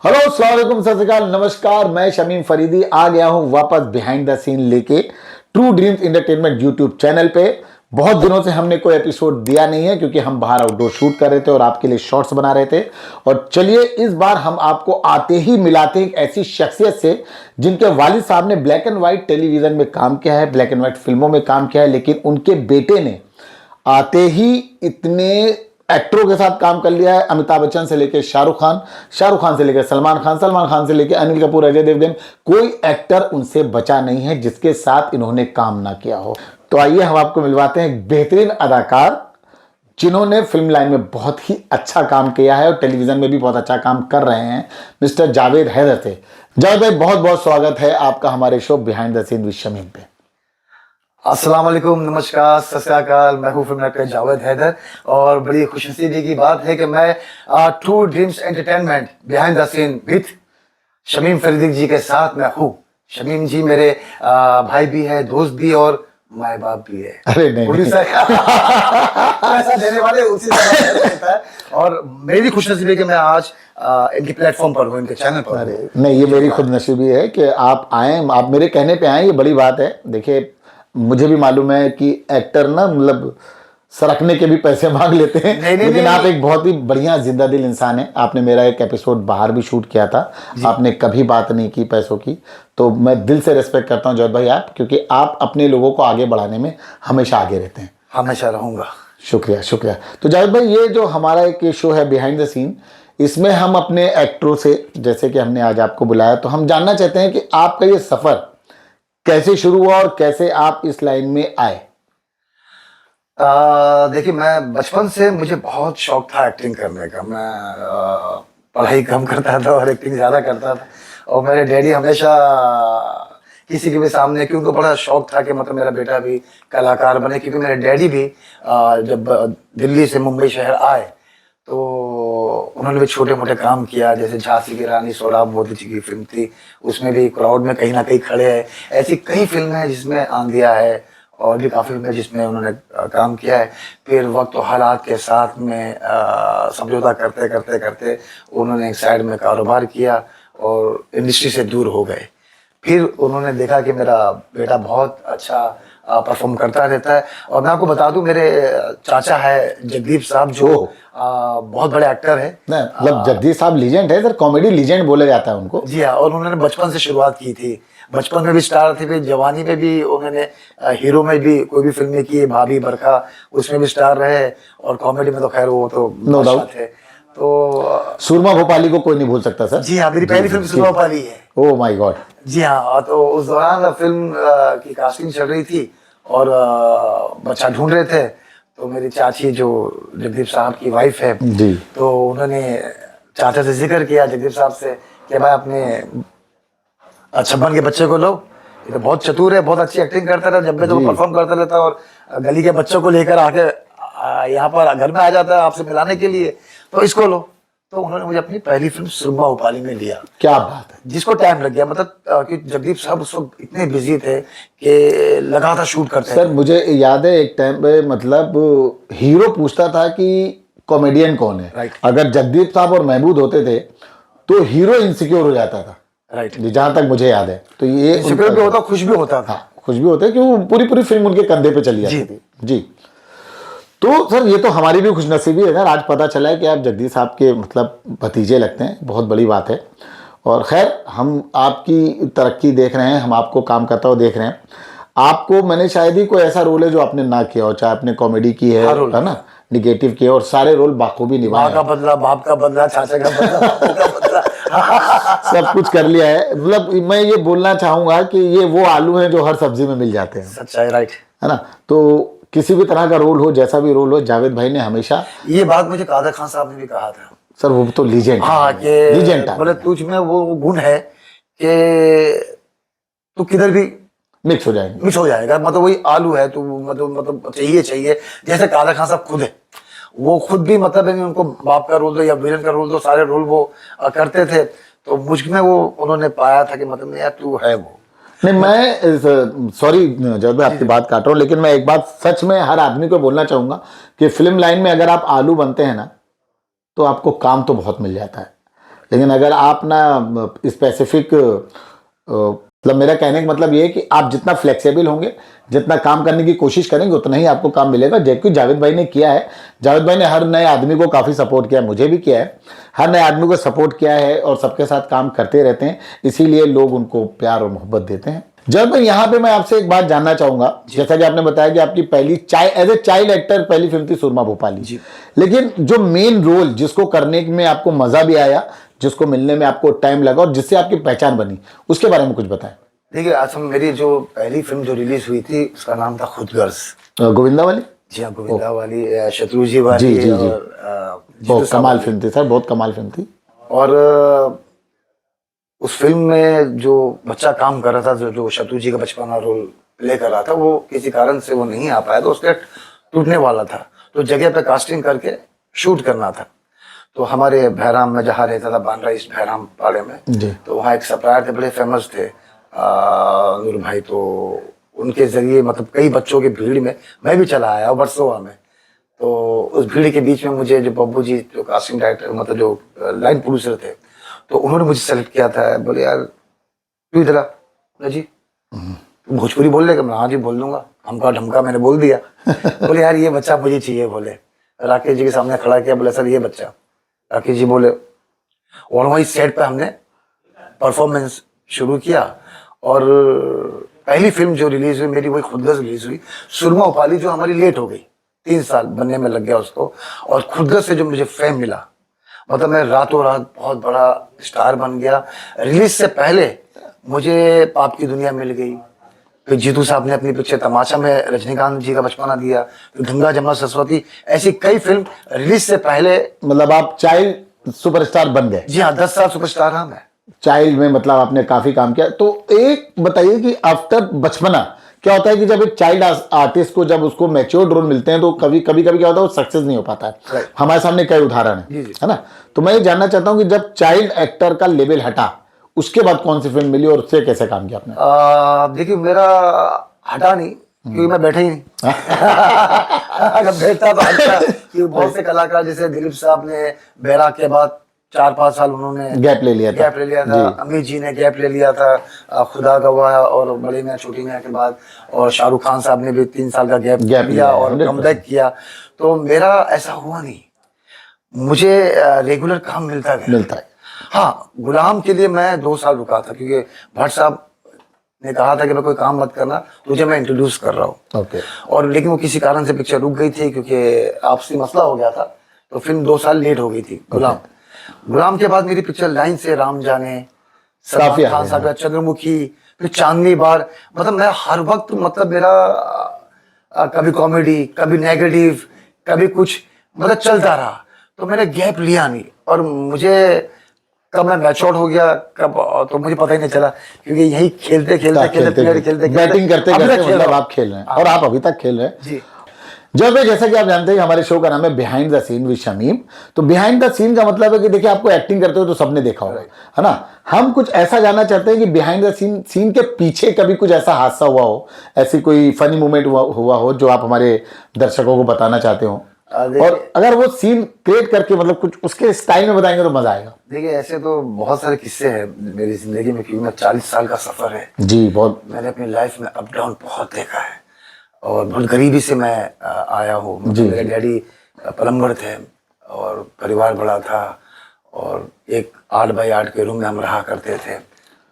Hello अस्सलाम वालेकुम, सत श्री अकाल, नमस्कार। मैं शमीम फरीदी आ गया हूं वापस बिहाइंड द सीन लेके true dreams entertainment YouTube channel पे। बहुत दिनों से हमने कोई एपिसोड दिया नहीं है क्योंकि हम बाहर आउटडोर शूट कर रहे थे और आपके लिए शॉर्ट्स बना रहे थे। और चलिए इस बार हम आपको आते ही मिलाते हैं एक ऐसी शख्सियत से जिनके वालिद साहब ने ब्लैक एंड व्हाइट टेलीविजन में काम किया है, ब्लैक एंड व्हाइट फिल्मों में काम किया है, लेकिन उनके बेटे ने आते ही इतने एक्टरों के साथ काम कर लिया है। अमिताभ बच्चन से लेकर शाहरुख खान से लेकर सलमान खान से लेकर अनिल कपूर, अजय देवगन, कोई एक्टर उनसे बचा नहीं है जिसके साथ इन्होंने काम ना किया हो। तो आइए हम आपको मिलवाते हैं एक बेहतरीन अदाकार जिन्होंने फिल्म लाइन में बहुत ही अच्छा काम किया है और टेलीविजन में भी बहुत अच्छा काम कर रहे हैं, मिस्टर जावेद हैदर से। जावेद भाई, बहुत बहुत स्वागत है आपका हमारे show behind the scene with Shamim पे। अस्सलाम वालेकुम, नमस्कार, सत श्री अकाल। मैं हूँ फिल्म एक्टर जावेद हैदर और बड़ी खुशनसीबी की बात है कि मैं True dreams Entertainment behind the scene with Shamim Faridi ji के साथ मैं हूँ। शमीम जी मेरे भाई भी है, दोस्त भी और माए बाप भी है। अरे नहीं, पैसा देने वाले उसी से होता है। और मेरी खुशनसीबी कि मैं आज इनके प्लेटफॉर्म पर हूँ, इनके चैनल पर। अरे नहीं, ये मेरी खुदनसीबी है कि आप आए, आप मेरे कहने पे आए, ये बड़ी बात है। देखिए, मुझे भी मालूम है कि एक्टर ना मतलब सरकने के भी पैसे मांग लेते हैं, लेकिन आप एक बहुत ही बढ़िया जिंदा दिल इंसान हैं। आपने मेरा एक एपिसोड बाहर भी शूट किया था, आपने कभी बात नहीं की पैसों की। तो मैं दिल से रिस्पेक्ट करता हूं जावेद भाई आप, क्योंकि आप अपने लोगों को आगे बढ़ाने में हमेशा आगे रहते हैं। हमेशा रहूंगा। शुक्रिया शुक्रिया। तो जावेद भाई, ये जो हमारा एक शो है बिहाइंड द सीन, इसमें हम अपने एक्टरों से, जैसे कि हमने आज आपको बुलाया, तो हम जानना चाहते हैं कि आपका ये सफर कैसे शुरू हुआ और कैसे आप इस लाइन में आए। देखिए, मैं बचपन से मुझे बहुत शौक था एक्टिंग करने का। मैं पढ़ाई कम करता था और एक्टिंग ज्यादा करता था। और मेरे डैडी हमेशा किसी के भी सामने, क्योंकि उनको बड़ा शौक था कि मतलब मेरा बेटा भी कलाकार बने। क्योंकि मेरे डैडी भी जब दिल्ली से मुंबई शहर आए तो उन्होंने भी छोटे मोटे काम किया, जैसे झांसी की रानी सोहराब मोदी जी की फिल्म थी, उसमें भी क्राउड में कहीं ना कहीं खड़े हैं। ऐसी कई फिल्में हैं जिसमें आंधिया है और भी काफ़ी फिल्में जिसमें उन्होंने काम किया है। फिर वक्त और हालात के साथ में समझौता करते करते करते उन्होंने एक साइड में कारोबार किया और इंडस्ट्री से दूर हो गए। फिर उन्होंने देखा कि मेरा बेटा बहुत अच्छा परफॉर्म करता रहता है। और मैं आपको बता दूं, मेरे चाचा है जगदीप साहब, जो बहुत बड़े एक्टर है। मतलब जगदीप साहब लीजेंड है सर, कॉमेडी लीजेंड बोला जाता है उनको। जी हाँ, और उन्होंने बचपन से शुरुआत की थी। बचपन में भी स्टार थे, फिर जवानी में भी उन्होंने हीरो में भी कोई भी फिल्में की, भाभी बरखा, उसमें भी स्टार रहे। और कॉमेडी में तो खैर वो तो नो डाउट थे। तो सुरमा भोपाली को कोई नहीं भूल सकता सर। जी हाँ, मेरी पहली फिल्म सुरमा भोपाली है। Oh my God. जी हाँ, तो उस दौरान फिल्म की कास्टिंग चल रही थी और बच्चा ढूंढ रहे थे। तो मेरी चाची जो जगदीप साहब की वाइफ है जी, तो उन्होंने चाचा से जिक्र किया जगदीप साहब से कि भाई अपने छप्पन के बच्चे को लो, ये तो बहुत चतुर है, बहुत अच्छी एक्टिंग करता रहता, जब भी तो परफॉर्म करता रहता और गली के बच्चों को लेकर आके यहाँ पर घर में आ जाता है आपसे मिलाने के लिए, तो इसको लो। तो उन्होंने मुझे अपनी पहली फिल्म सुरमा भोपाली में लिया। क्या बात है। जिसको टाइम लग गया, मतलब कि जगदीप साहब उस वक्त इतने बिजी थे कि लगातार शूट करते सर मुझे याद है एक टाइम पे मतलब हीरो पूछता था कि कॉमेडियन कौन है। राइट। अगर जगदीप साहब और महमूद होते थे तो हीरो इनसिक्योर हो जाता था। राइट। जहां तक मुझे याद है। तो ये इनसिक्योर भी होता, खुश भी होता था। खुश भी होते क्योंकि पूरी फिल्म उनके कंधे पे चली जाती थी। जी। तो सर ये तो हमारी भी खुशनसीबी है, आज पता चला है कि आप जगदीप साहब के मतलब भतीजे लगते हैं, बहुत बड़ी बात है। और खैर, हम आपकी तरक्की देख रहे हैं, हम आपको काम करता हुआ देख रहे हैं। आपको मैंने शायद ही कोई ऐसा रोल है जो आपने ना किया हो, चाहे आपने कॉमेडी की है ना, निगेटिव किया, और सारे रोल बाखूबी निभाए। माँ का बदला, बाप का बदला, चाचा का बदला, बापू का बदला, सब कुछ कर लिया है। मतलब मैं ये बोलना चाहूंगा कि ये वो आलू हैं जो हर सब्जी में मिल जाते हैं। सच्चाई। राइट है ना। तो किसी भी तरह का रोल हो, जैसा भी रोल हो, जावेद भाई ने हमेशा, ये बात मुझे कादर खान साहब ने भी कहा था। सर वो तो लीजेंड, हाँ, लीजेंड बोले तुझ में वो गुण है कि तू किधर भी मिक्स हो जाएंगे, मिक्स हो जाएगा। मतलब वही आलू है, तो मतलब चाहिए। जैसे कादर खान साहब खुद है, वो खुद भी मतलब है, उनको बाप का रोल दो या विलन का रोल दो, सारे रोल वो करते थे। तो मुझ में वो उन्होंने पाया था कि मतलब यार तू है वो। नहीं, मैं सॉरी जब मैं आपकी बात काट रहा हूँ, लेकिन मैं एक बात सच में हर आदमी को बोलना चाहूंगा कि फिल्म लाइन में अगर आप आलू बनते हैं ना तो आपको काम तो बहुत मिल जाता है। लेकिन अगर आप ना स्पेसिफिक, मतलब मेरा कहने का मतलब ये है कि आप जितना फ्लेक्सिबल होंगे, जितना काम करने की कोशिश करेंगे, उतना ही आपको काम मिलेगा। जैसे जावेद भाई ने किया है, जावेद भाई ने हर नए आदमी को काफ़ी सपोर्ट किया है, मुझे भी किया है, हर नए आदमी को सपोर्ट किया है और सबके साथ काम करते रहते हैं, इसीलिए लोग उनको प्यार और मोहब्बत देते हैं। जब मैं यहाँ पे मैं आपसे एक बात जानना चाहूंगा, जैसा कि आपने बताया कि आपकी पहली एज ए चाइल्ड एक्टर पहली फिल्म थी सुरमा भोपाली, लेकिन जो मेन रोल जिसको करने में आपको मजा भी आया, जिसको मिलने में आपको टाइम लगा और जिससे आपकी पहचान बनी, उसके बारे में कुछ बताएं। देखिए, आज हम मेरी जो पहली फिल्म जो रिलीज हुई थी उसका नाम था खुदगर्ज। गोविंदा वाली? जी हाँ, गोविंदा वाली, शत्रुजी वाली। जी, जी, जी। और बहुत कमाल फिल्म थी सर, बहुत कमाल फिल्म थी। और उस फिल्म में जो बच्चा काम कर रहा था, जो शत्रुजी का बचपना रोल प्ले कर रहा था, वो किसी कारण से वो नहीं आ पाया, तो उसका टूटने वाला था, तो जगह पे कास्टिंग करके शूट करना था। तो हमारे बहराम में जहाँ रहता था, बांद्रा ईस्ट बहराम पाड़े में, तो वहाँ एक सप्लायर थे, बड़े फेमस थे, नूर भाई। तो उनके जरिए मतलब कई बच्चों की भीड़ में मैं भी चला आया वर्सोवा में। तो उस भीड़ के बीच में मुझे जो बब्बू जी, जो कास्टिंग डायरेक्टर, मतलब जो लाइन प्रोड्यूसर थे, तो उन्होंने मुझे सेलेक्ट किया था। बोले यार तू इधर आ। जी भोजपुरी बोल लेगा? मैं हाँ जी बोल लूंगा, हमका ढमका मैंने बोल दिया। बोले यार ये बच्चा मुझे चाहिए। बोले राकेश जी के सामने खड़ा किया, बोले सर ये बच्चा। राकेश जी बोले, और वही सेट पे हमने परफॉर्मेंस शुरू किया। और पहली फिल्म जो रिलीज हुई मेरी, वही खुदगर्ज रिलीज हुई। सुरमा भोपाली जो हमारी लेट हो गई, 3 साल बनने में लग गया उसको, और खुदगर्ज से जो मुझे फेम मिला, मतलब मैं रातों रात बहुत बड़ा स्टार बन गया। रिलीज से पहले मुझे पाप की दुनिया मिल गई, फिर जीतू साहब ने अपनी पिक्चर तमाशा में रजनीकांत जी का बचपना दिया, फिर गंगा जमुना सरस्वती, ऐसी कई फिल्म रिलीज से पहले। मतलब आप चाइल्ड सुपरस्टार बन गए? जी हाँ, 10 साल सुपरस्टार रहा मैं चाइल्ड में, मतलब आपने काफी काम किया। तो एक बताइए कि आफ्टर बचपना क्या होता है कि जब एक चाइल्ड आर्टिस्ट को जब उसको मैच्योर्ड रोल मिलते हैं, तो कभी कभी क्या होता है, वो सक्सेस नहीं हो पाता है। हमारे सामने कई उदाहरण है ना? तो मैं ये जानना चाहता हूँ कि जब चाइल्ड एक्टर का लेवल हटा, उसके बाद कौन सी फिल्म मिली और उससे कैसे काम किया आपने? देखिए, मेरा हटा नहीं, क्योंकि मैं बैठा ही नहीं। अगर बैठता तो हटता, क्योंकि बहुत से कलाकार जैसे दिलीप साहब ने बैराग के बाद 4-5 साल उन्होंने गैप ले लिया था। अमित जी ने गैप ले लिया था, खुदा गवाह और बड़े मियां छोटी मियां के बाद। और शाहरुख खान साहब ने भी 3 साल का गैप लिया और कमबैक किया। तो मेरा ऐसा हुआ नहीं, मुझे रेगुलर काम मिलता है। हाँ, गुलाम के लिए मैं 2 साल रुका था, क्योंकि भट्ट साहब ने कहा था कि मैं कोई काम मत करना, तुझे मैं इंट्रोड्यूस कर रहा हूँ। और लेकिन वो किसी कारण से पिक्चर रुक गई थी, क्योंकि आपसी मसला हो गया था, तो फिल्म 2 साल लेट हो गई थी। गुलाम के बाद मेरी पिक्चर लाइन से राम जाने, सलमान खान साहब का चंद्रमुखी, फिर चांदनी बार। मतलब मैं हर वक्त, मतलब मेरा कभी कॉमेडी, कभी नेगेटिव, कभी कुछ, मतलब चलता रहा। तो मैंने गैप लिया नहीं, और मुझे कब मैं मैच्योर हो गया कब, तो मुझे पता ही नहीं चला, क्योंकि यही खेलते बैटिंग करते मतलब आप खेल रहे हैं, और आप अभी तक खेल रहे हैं जी। जब जैसा कि आप जानते हैं हमारे शो का नाम है behind the scene with Shamim. तो बिहाइंड द सीन का मतलब है कि देखिए, आपको एक्टिंग करते हो तो सबने देखा होगा, है ना? हम कुछ ऐसा जानना चाहते हैं कि बिहाइंड द सीन के पीछे कभी कुछ ऐसा हादसा हुआ हो, ऐसी कोई फनी मोमेंट हुआ हो जो आप हमारे दर्शकों को बताना चाहते हो, और अगर वो सीन क्रिएट करके मतलब कुछ उसके स्टाइल में बताएंगे तो मजा आएगा। देखिए, ऐसे तो बहुत सारे किस्से हैं मेरी जिंदगी में, क्योंकि मैं 40 साल का सफर है जी। बहुत, मैंने अपनी लाइफ में अप डाउन बहुत देखा है, और बहुत गरीबी से मैं आया हूँ। मेरे डैडी प्लम्बर थे, और परिवार बड़ा था, और एक 8 बाई 8 के रूम में हम रहा करते थे।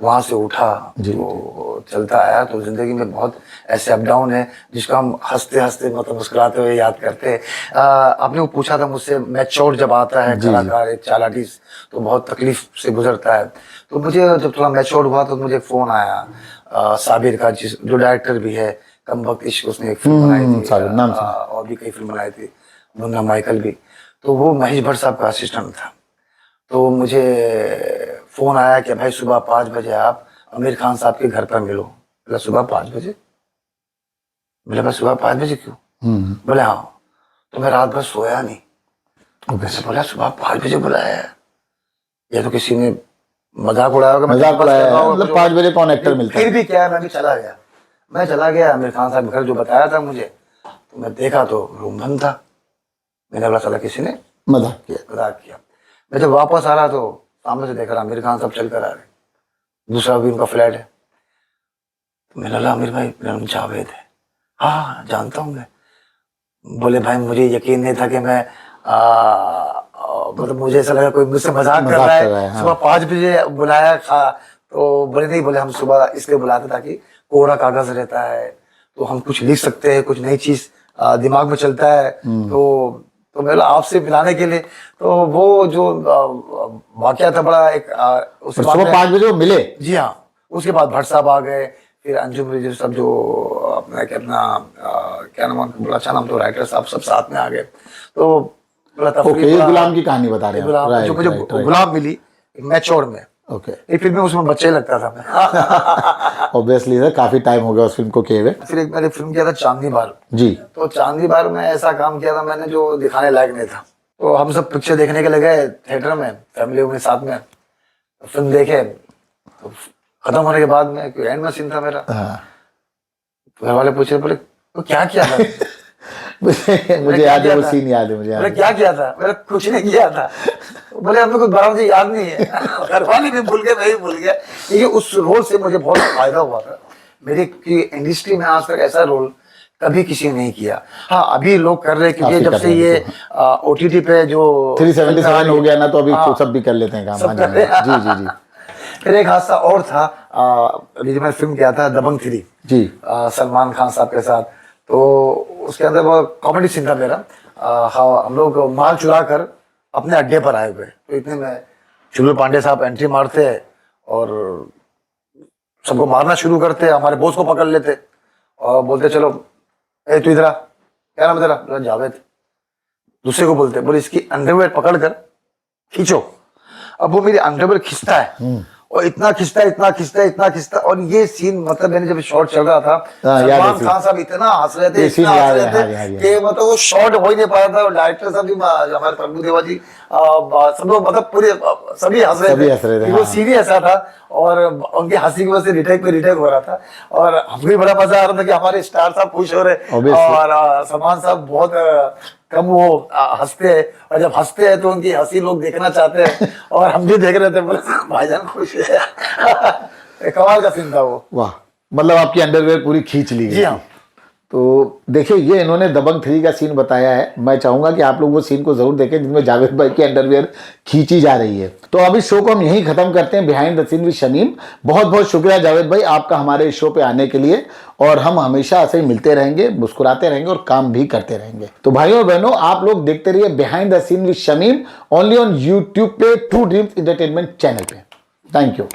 वहाँ से उठा तो चलता आया, तो जिंदगी में बहुत ऐसे अप डाउन है जिसको हम हंसते हंसते, मतलब मुस्कुराते हुए याद करते हैं। आपने वो पूछा था मुझसे, मैच्योर जब आता है कलाकार, एक चाइल्ड आर्टिस्ट, तो बहुत तकलीफ से गुजरता है। तो मुझे जब थोड़ा मैच्योर हुआ तो मुझे फोन आया साबिर का, जो डायरेक्टर भी है, कम वक्त इश्क, उसने एक फिल्म बनाई थी, और भी कई फिल्म बनाई थी, मुन्ना माइकल भी। तो वो महेश भट्ट साहब का असिस्टेंट था। तो मुझे फोन आया कि भाई सुबह 5 बजे आप आमिर खान साहब के घर पर मिलो। बोला सुबह 5 बजे? बोले भाई सुबह 5 बजे क्यों? बोले हाँ। तो मैं रात भर सोया नहीं। बोला सुबह 5 बजे बुलाया है, या तो किसी ने मजाक उड़ाया होगा, मतलब 5 बजे कौन एक्टर मिलता है। फिर भी क्या है, मैं भी चला गया। मैं चला गया आमिर खान साहब घर, जो बताया था मुझे, तो मैं देखा तो रूम बंद था। मैंने बोला चला किसी ने मजाक किया। मैं जब वापस आ रहा तो सामने से देख रहा आमिर खान सब चल कर आ रहे, दूसरा भी उनका फ्लैट है। तो मैंने लगा आमिर भाई, मेरा नाम जावेद है। हाँ जानता हूँ मैं। बोले भाई मुझे यकीन नहीं था कि मैं मतलब मुझे ऐसा लगा कोई मुझसे मजाक कर रहा है। हाँ। सुबह 5 बजे बुलाया तो बोले नहीं, बोले हम सुबह इसलिए बुलाते ताकि कोरा कागज रहता है तो हम कुछ लिख सकते हैं, कुछ नई चीज दिमाग में चलता है। तो मैं आपसे मिलाने के लिए, तो वो जो वाकया था बड़ा एक उसके बाद सुबह 5 बजे वो मिले। जी हाँ। उसके बाद भट्ट साहब आ गए, फिर अंजुम रिजवी सब जो अपना क्या नाम बड़ा अच्छा नाम, तो राइटर साहब सब साथ में आ गए। तो बड़ा ओके, ये गुलाम की कहानी बता रहे हैं। जो मुझे गुलाम मिली मैचोर में। ओके, एक फिल्म में उसमें बच्चे लगता था मैं। ऑब्वियसली सर, काफी टाइम हो गया उस फिल्म को किए हुए। फिर एक मैंने फिल्म किया था चांदनी बार जी। तो चांदनी बार में ऐसा काम किया था मैंने जो दिखाने लायक नहीं था। तो हम सब पिक्चर देखने के लिए गए थिएटर में, फैमिली के साथ में। फिल्म देखे तो खत्म होने के बाद में एंड में सीन था मेरा। घर वाले पूछे, बोले तो क्या किया था? मुझे याद है, वो सीन याद है मुझे। बोले क्या किया था? मैंने कुछ नहीं किया था। बोले हमें कुछ बराबर से याद नहीं है। घर वाले भी भूल गए, मैं भी भूल गया। लेकिन उस रोल से मुझे बहुत फायदा हुआ था। मेरे की इंडस्ट्री में आज तक ऐसा रोल कभी किसी ने नहीं किया। हाँ अभी लोग कर रहे हैं क्योंकि जब से ये OTT पे जो 377 हो गया ना, तो अभी सब भी कर लेते हैं काम। जी जी जी। फिर एक हादसा और था, अभी जो मैं फिल्म किया था दबंग 3 जी, सलमान खान साहब के साथ। तो उसके अंदर वो कॉमेडी सीन था मेरा। हाँ हम लोग माल चुरा कर अपने अड्डे पर आए हुए, तो इतने में चुल्लू पांडे साहब एंट्री मारते और सबको मारना शुरू करते, हमारे बॉस को पकड़ लेते और बोलते चलो ए तू इधर आ, क्या नाम है तेरा? बोला जावेद। दूसरे को बोलते, बोले इसकी अंडरवेयर पकड़ कर खींचो। अब वो मेरी अंडरवेयर खींचता है और इतना खिंचता इतना खिंचता। और ये सीन मतलब मैंने जब शॉट चल रहा था, सलमान खान साहब इतना हंस रहे थे कि मतलब वो शॉट हो ही नहीं पा रहा था। डायरेक्टर साहब भी, हमारे प्रभु देवा जी, सब लोग मतलब पूरे सभी हंस रहे थे। वो सीन ही ऐसा था और उनकी हंसी की वजह से रिटेक पे रिटेक हो रहा था और हमको भी बड़ा मजा आ रहा था कि हमारे स्टार साहब खुश हो रहे और सलमान साहब बहुत कम वो हंसते हैं, और जब हंसते हैं तो उनकी हंसी लोग देखना चाहते हैं और हम भी देख रहे थे। बोले भाईजान खुश है। कमाल का सीन था वो। वाह, मतलब आपकी अंडरवेयर पूरी खींच ली गई। जी हाँ। तो देखिए, ये इन्होंने दबंग 3 का सीन बताया है। मैं चाहूंगा कि आप लोग वो सीन को जरूर देखें जिसमें जावेद भाई की अंडरवेयर खींची जा रही है। तो अभी शो को हम यहीं खत्म करते हैं, behind the scene with Shamim. बहुत बहुत शुक्रिया जावेद भाई आपका हमारे शो पे आने के लिए, और हम हमेशा ऐसे ही मिलते रहेंगे, मुस्कुराते रहेंगे और काम भी करते रहेंगे। तो भाइयों और बहनों, आप लोग देखते रहिए behind the scene with Shamim, only on YouTube पे, ट्रू ड्रीम्स एंटरटेनमेंट चैनल पे। Thank you.